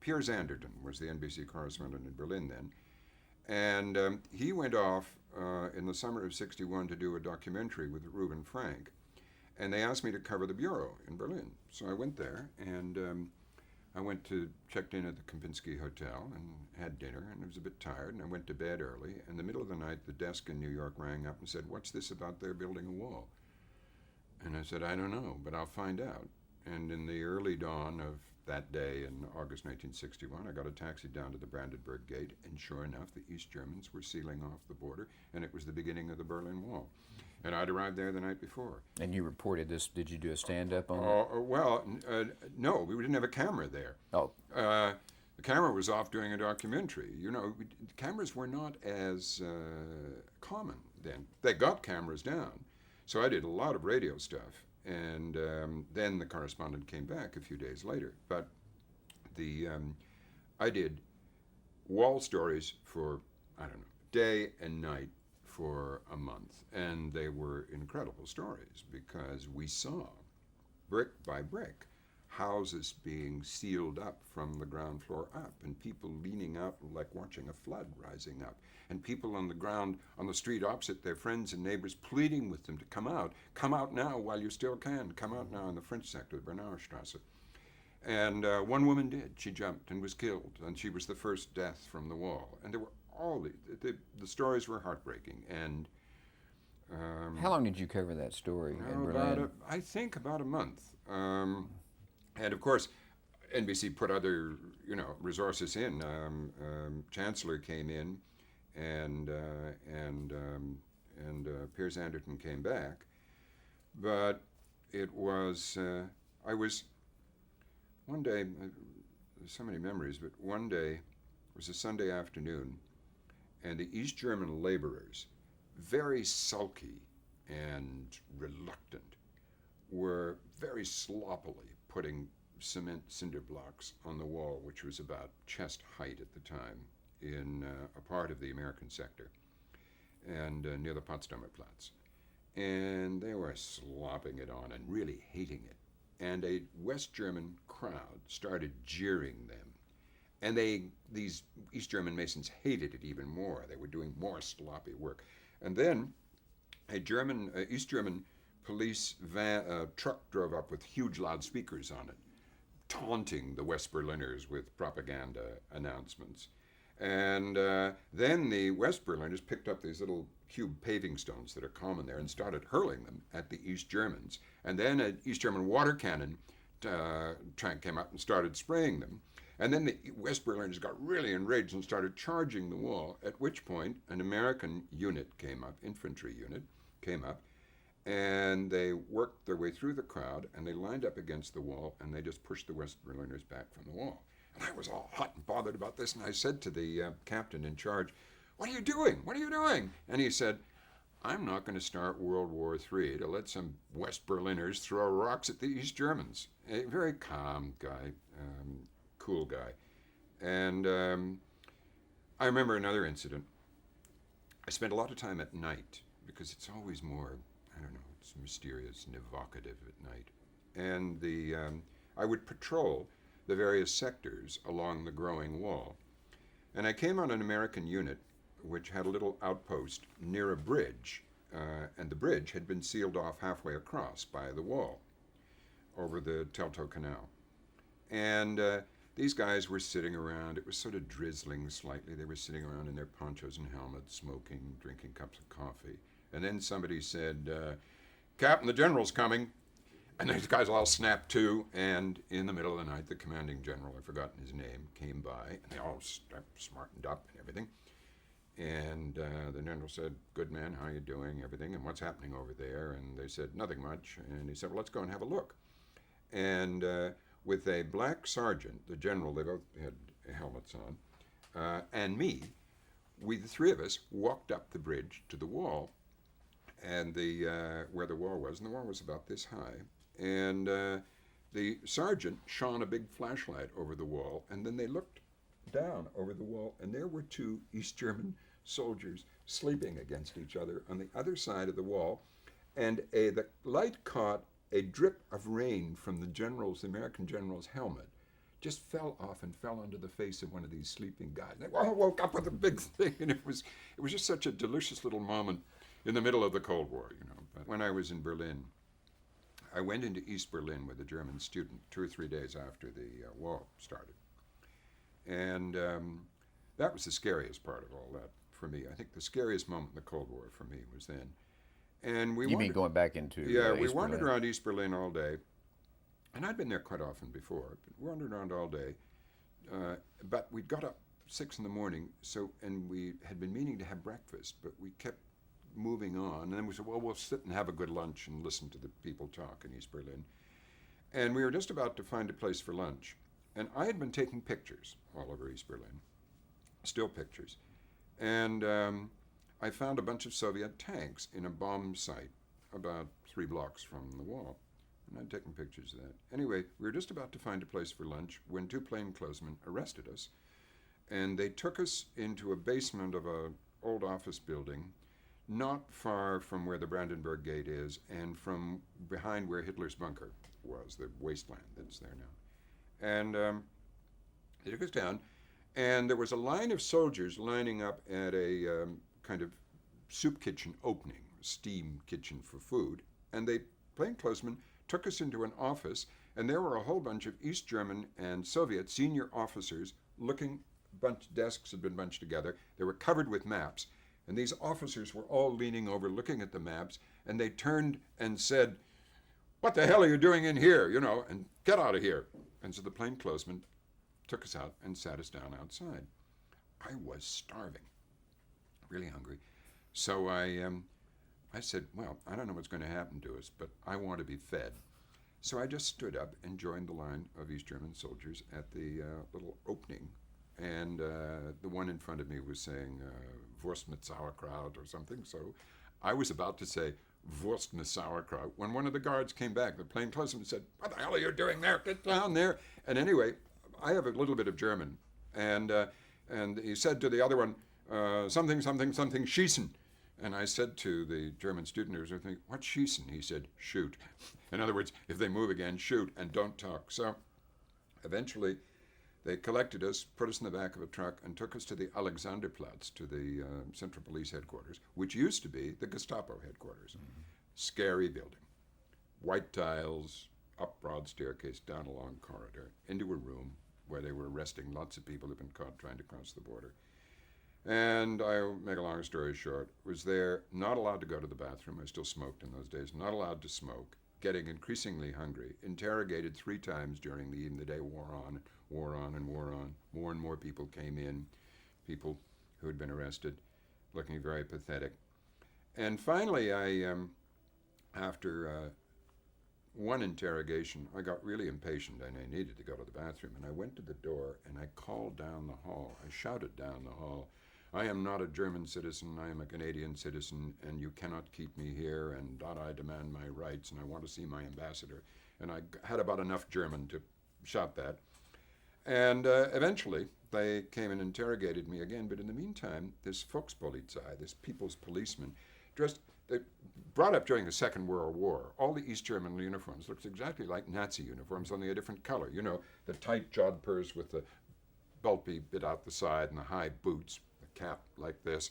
Piers Anderton was the NBC correspondent in Berlin then, and he went off in the summer of '61 to do a documentary with Reuben Frank, and they asked me to cover the bureau in Berlin. So I went there, and checked in at the Kempinski Hotel and had dinner, and I was a bit tired, and I went to bed early. In the middle of the night, the desk in New York rang up and said, "What's this about they're building a wall?" And I said, "I don't know, but I'll find out." And in the early dawn of that day in August 1961, I got a taxi down to the Brandenburg Gate, and sure enough, the East Germans were sealing off the border, and it was the beginning of the Berlin Wall. And I'd arrived there the night before. And you reported this. Did you do a stand-up on No, we didn't have a camera there. Oh. The camera was off doing a documentary. Cameras were not as common then. They got cameras down. So I did a lot of radio stuff. And then the correspondent came back a few days later. But I did wall stories for, I don't know, day and night for a month. And they were incredible stories because we saw, brick by brick, houses being sealed up from the ground floor up, and people leaning out like watching a flood rising up, and people on the ground on the street opposite, their friends and neighbors pleading with them to come out now while you still can, come out now in the French sector, the Bernauer Strasse. And one woman did. She jumped and was killed, and she was the first death from the wall. And there were all the stories were heartbreaking. And how long did you cover that story in Berlin? I think about a month. And of course, NBC put other, resources in. Chancellor came in, and Piers Anderton came back. But it was, I was, one day, there's so many memories, but one day, it was a Sunday afternoon, and the East German laborers, very sulky and reluctant, were very sloppily putting cement cinder blocks on the wall, which was about chest height at the time, in a part of the American sector, and near the Potsdamer Platz. And they were slopping it on and really hating it. And a West German crowd started jeering them. And these East German masons hated it even more. They were doing more sloppy work. And then a East German police truck drove up with huge loudspeakers on it, taunting the West Berliners with propaganda announcements. And then the West Berliners picked up these little cube paving stones that are common there and started hurling them at the East Germans. And then an East German water cannon tank came up and started spraying them. And then the West Berliners got really enraged and started charging the wall, at which point an American unit came up, infantry unit, came up, and they worked their way through the crowd, and they lined up against the wall, and they just pushed the West Berliners back from the wall. And I was all hot and bothered about this, and I said to the captain in charge, "What are you doing? What are you doing?" And he said, "I'm not going to start World War III to let some West Berliners throw rocks at the East Germans." A very calm guy, cool guy. And I remember another incident. I spent a lot of time at night, because it's always more, I don't know, it's mysterious and evocative at night. And I would patrol the various sectors along the growing wall. And I came on an American unit which had a little outpost near a bridge, and the bridge had been sealed off halfway across by the wall over the Teltow Canal. And these guys were sitting around. It was sort of drizzling slightly. They were sitting around in their ponchos and helmets, smoking, drinking cups of coffee. And then somebody said, "Captain, the general's coming." And these guys all snapped to, and in the middle of the night, the commanding general, I've forgotten his name, came by, and they all smartened up and everything. And the general said, "Good man, how you doing, everything, and what's happening over there?" And they said, "Nothing much." And he said, "Well, let's go and have a look." And with a black sergeant, the general, they both had helmets on, and me, we, the three of us, walked up the bridge to the wall, and where the wall was, and the wall was about this high. And the sergeant shone a big flashlight over the wall, and then they looked down over the wall, and there were two East German soldiers sleeping against each other on the other side of the wall, and the light caught a drip of rain from the American general's helmet just fell off and fell onto the face of one of these sleeping guys. They all woke up with a big thing, and it was just such a delicious little moment in the middle of the Cold War, you know. But when I was in Berlin, I went into East Berlin with a German student 2 or 3 days after the war started. And that was the scariest part of all that for me. I think the scariest moment in the Cold War for me was then. And we You mean going back into we East wandered Berlin? around East Berlin all day. And I'd been there quite often before, but wandered around all day. But we'd got up 6 in the morning, and we had been meaning to have breakfast, but we kept moving on. And then we said, well, we'll sit and have a good lunch and listen to the people talk in East Berlin. And we were just about to find a place for lunch. And I had been taking pictures all over East Berlin, still pictures. And I found a bunch of Soviet tanks in a bomb site about 3 blocks from the wall. And I'd taken pictures of that. Anyway, we were just about to find a place for lunch when 2 plainclothesmen arrested us. And they took us into a basement of an old office building, not far from where the Brandenburg Gate is and from behind where Hitler's bunker was, the wasteland that's there now. And they took us down, and there was a line of soldiers lining up at a kind of soup kitchen opening, steam kitchen for food. And they, plainclothesmen, took us into an office, and there were a whole bunch of East German and Soviet senior officers looking. Desks had been bunched together. They were covered with maps, and these officers were all leaning over, looking at the maps, and they turned and said, "What the hell are you doing in here? You know, and get out of here." And so the plainclothesmen took us out and sat us down outside. I was starving, really hungry. So I said, well, I don't know what's going to happen to us, but I want to be fed. So I just stood up and joined the line of East German soldiers at the little opening. And the one in front of me was saying Wurst mit Sauerkraut or something. So I was about to say Wurst mit Sauerkraut when one of the guards came back. The plainclothesman said, "What the hell are you doing there? Get down there." And anyway, I have a little bit of German. And he said to the other one, something schießen. And I said to the German student who was with me, "What's schießen?" He said, "Shoot." In other words, if they move again, shoot and don't talk. So eventually they collected us, put us in the back of a truck, and took us to the Alexanderplatz, to the Central Police Headquarters, which used to be the Gestapo headquarters. Mm-hmm. Scary building. White tiles, up broad staircase, down a long corridor, into a room where they were arresting lots of people who'd been caught trying to cross the border. And I'll make a long story short, was there, not allowed to go to the bathroom. I still smoked in those days, not allowed to smoke, getting increasingly hungry, interrogated 3 times during the evening. The day wore on. More and more people came in, people who had been arrested, looking very pathetic. And finally, after one interrogation, I got really impatient and I needed to go to the bathroom. And I went to the door and I called down the hall. I shouted down the hall, "I am not a German citizen, I am a Canadian citizen, and you cannot keep me here, and I demand my rights, and I want to see my ambassador." And I had about enough German to shout that. And eventually, they came and interrogated me again. But in the meantime, this Volkspolizei, this people's policeman, they brought up during the Second World War. All the East German uniforms looked exactly like Nazi uniforms, only a different color. You know, the tight jodhpurs with the bulby bit out the side and the high boots, the cap like this.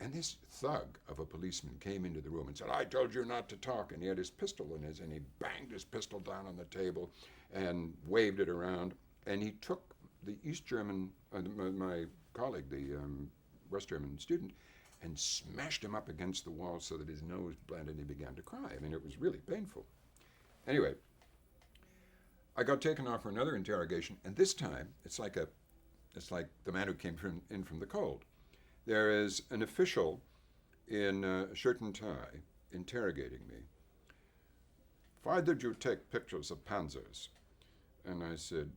And this thug of a policeman came into the room and said, "I told you not to talk." And he had his pistol in and he banged his pistol down on the table and waved it around. And he took the East German, my colleague, the West German student, and smashed him up against the wall so that his nose bled and he began to cry. I mean, it was really painful. Anyway, I got taken off for another interrogation, and this time it's like the man who came in from the cold. There is an official in a shirt and tie interrogating me. "Why did you take pictures of panzers?" And I said,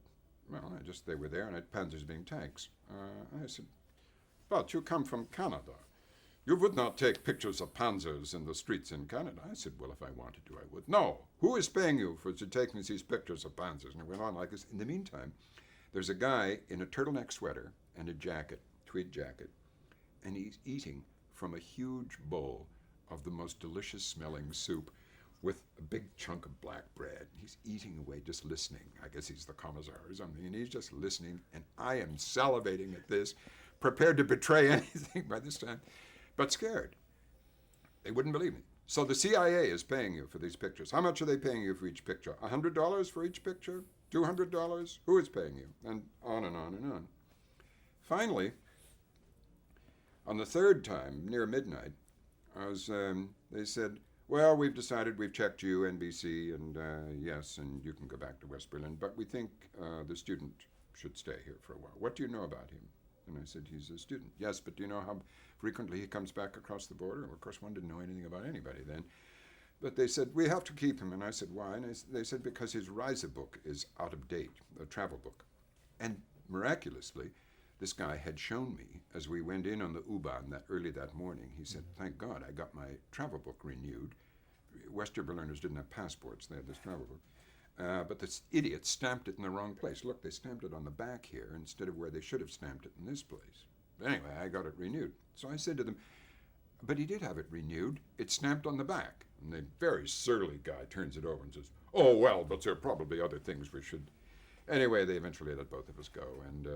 "Well, they were there, and panzers being tanks." I said, "But you come from Canada. You would not take pictures of panzers in the streets in Canada." I said, "Well, if I wanted to, I would." "No. Who is paying you to take these pictures of panzers?" And it went on like this. In the meantime, there's a guy in a turtleneck sweater and a jacket, tweed jacket, and he's eating from a huge bowl of the most delicious smelling soup with a big chunk of black bread. He's eating away, just listening. I guess he's the commissar or something, and he's just listening, and I am salivating at this, prepared to betray anything by this time, but scared. They wouldn't believe me. So the CIA is paying you for these pictures. How much are they paying you for each picture? $100 for each picture? $200? Who is paying you? And on and on and on. Finally, on the third time, near midnight, they said, well, we've decided, we've checked you, NBC, and yes, and you can go back to West Berlin, but we think the student should stay here for a while. What do you know about him? And I said, he's a student. Yes, but do you know how frequently he comes back across the border? Well, of course, one didn't know anything about anybody then. But they said, we have to keep him. And I said, why? And they said, because his Reisebook is out of date, a travel book. And miraculously, this guy had shown me, as we went in on the U-Bahn early that morning, he said, thank God I got my travel book renewed. Western Berliners didn't have passports. They had this travel book. But this idiot stamped it in the wrong place. Look, they stamped it on the back here instead of where they should have stamped it in this place. But anyway, I got it renewed. So I said to them, but he did have it renewed. It's stamped on the back. And the very surly guy turns it over and says, oh, well, but there are probably other things we should. Anyway, they eventually let both of us go. And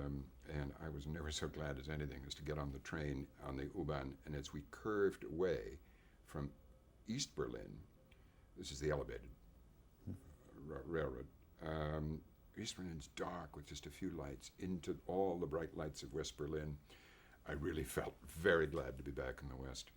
I was never so glad as anything as to get on the train on the U-Bahn. And as we curved away from East Berlin, this is the elevated railroad. East Berlin's dark with just a few lights into all the bright lights of West Berlin. I really felt very glad to be back in the West.